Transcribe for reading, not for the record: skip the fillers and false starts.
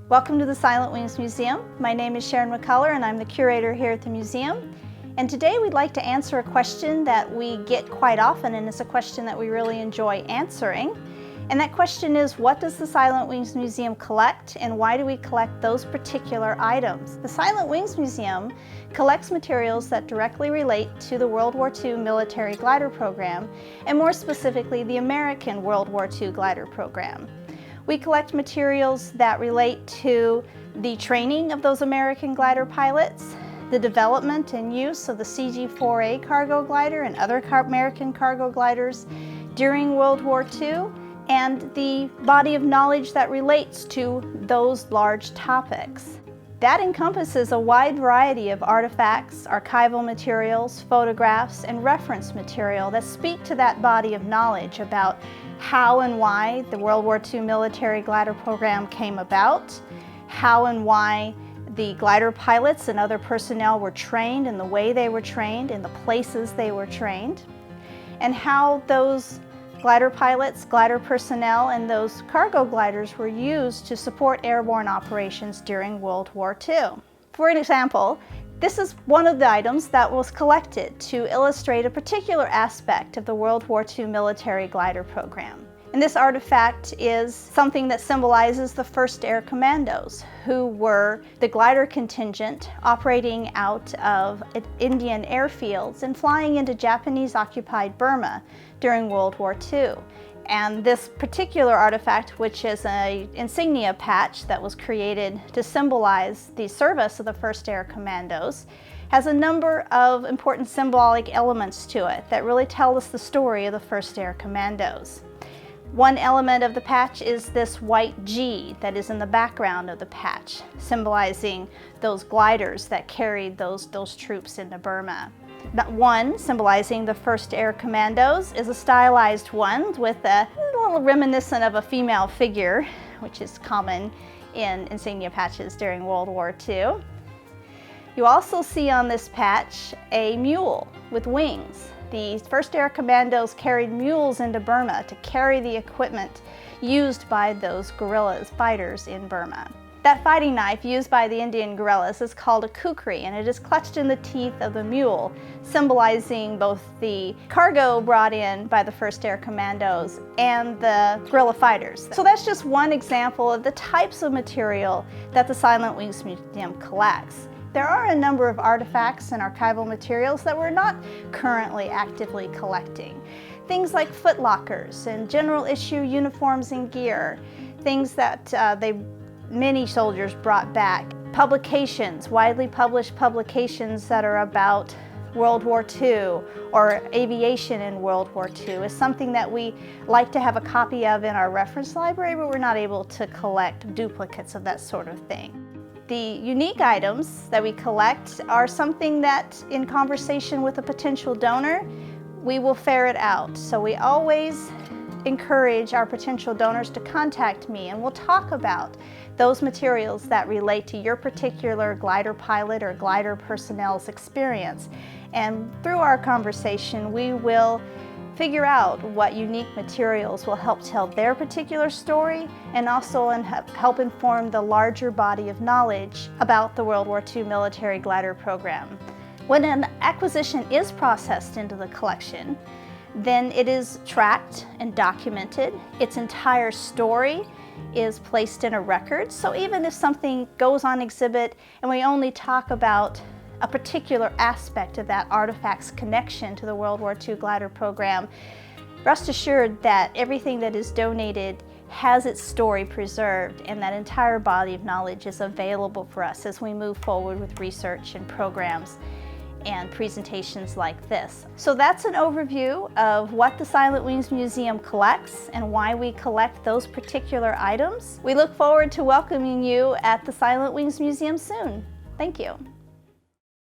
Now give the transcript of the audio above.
Welcome to the Silent Wings Museum. My name is Sharon McCullough and I'm the curator here at the museum. And today we'd like to answer a question that we get quite often, and it's a question that we really enjoy answering. And that question is, what does the Silent Wings Museum collect and why do we collect those particular items? The Silent Wings Museum collects materials that directly relate to the World War II military glider program, and more specifically the American World War II glider program. We collect materials that relate to the training of those American glider pilots, the development and use of the CG-4A cargo glider and other American cargo gliders during World War II, and the body of knowledge that relates to those large topics. That encompasses a wide variety of artifacts, archival materials, photographs, and reference material that speak to that body of knowledge about how and why the World War II military glider program came about, how and why the glider pilots and other personnel were trained and the way they were trained and the places they were trained, and how those glider pilots, glider personnel, and those cargo gliders were used to support airborne operations during World War II. For example, this is one of the items that was collected to illustrate a particular aspect of the World War II military glider program. And this artifact is something that symbolizes the 1st Air Commandos, who were the glider contingent operating out of Indian airfields and flying into Japanese-occupied Burma during World War II. And this particular artifact, which is an insignia patch that was created to symbolize the service of the 1st Air Commandos, has a number of important symbolic elements to it that really tell us the story of the 1st Air Commandos. One element of the patch is this white G that is in the background of the patch, symbolizing those gliders that carried those troops into Burma. That one, symbolizing the 1st Air Commandos, is a stylized one with a little reminiscent of a female figure, which is common in insignia patches during World War II. You also see on this patch a mule with wings. The 1st Air Commandos carried mules into Burma to carry the equipment used by those guerrillas, fighters in Burma. That fighting knife used by the Indian guerrillas is called a kukri, and it is clutched in the teeth of the mule, symbolizing both the cargo brought in by the 1st Air Commandos and the guerrilla fighters. So that's just one example of the types of material that the Silent Wings Museum collects. There are a number of artifacts and archival materials that we're not currently actively collecting. Things like footlockers and general issue uniforms and gear, things that many soldiers brought back. Publications, widely published publications that are about World War II or aviation in World War II is something that we like to have a copy of in our reference library, but we're not able to collect duplicates of that sort of thing. The unique items that we collect are something that, in conversation with a potential donor, we will ferret out. So we always encourage our potential donors to contact me, and we'll talk about those materials that relate to your particular glider pilot or glider personnel's experience. And through our conversation, we will figure out what unique materials will help tell their particular story and also help inform the larger body of knowledge about the World War II military glider program. When an acquisition is processed into the collection, then it is tracked and documented. Its entire story is placed in a record. So even if something goes on exhibit and we only talk about a particular aspect of that artifact's connection to the World War II glider program, rest assured that everything that is donated has its story preserved, and that entire body of knowledge is available for us as we move forward with research and programs and presentations like this. So that's an overview of what the Silent Wings Museum collects and why we collect those particular items. We look forward to welcoming you at the Silent Wings Museum soon. Thank you.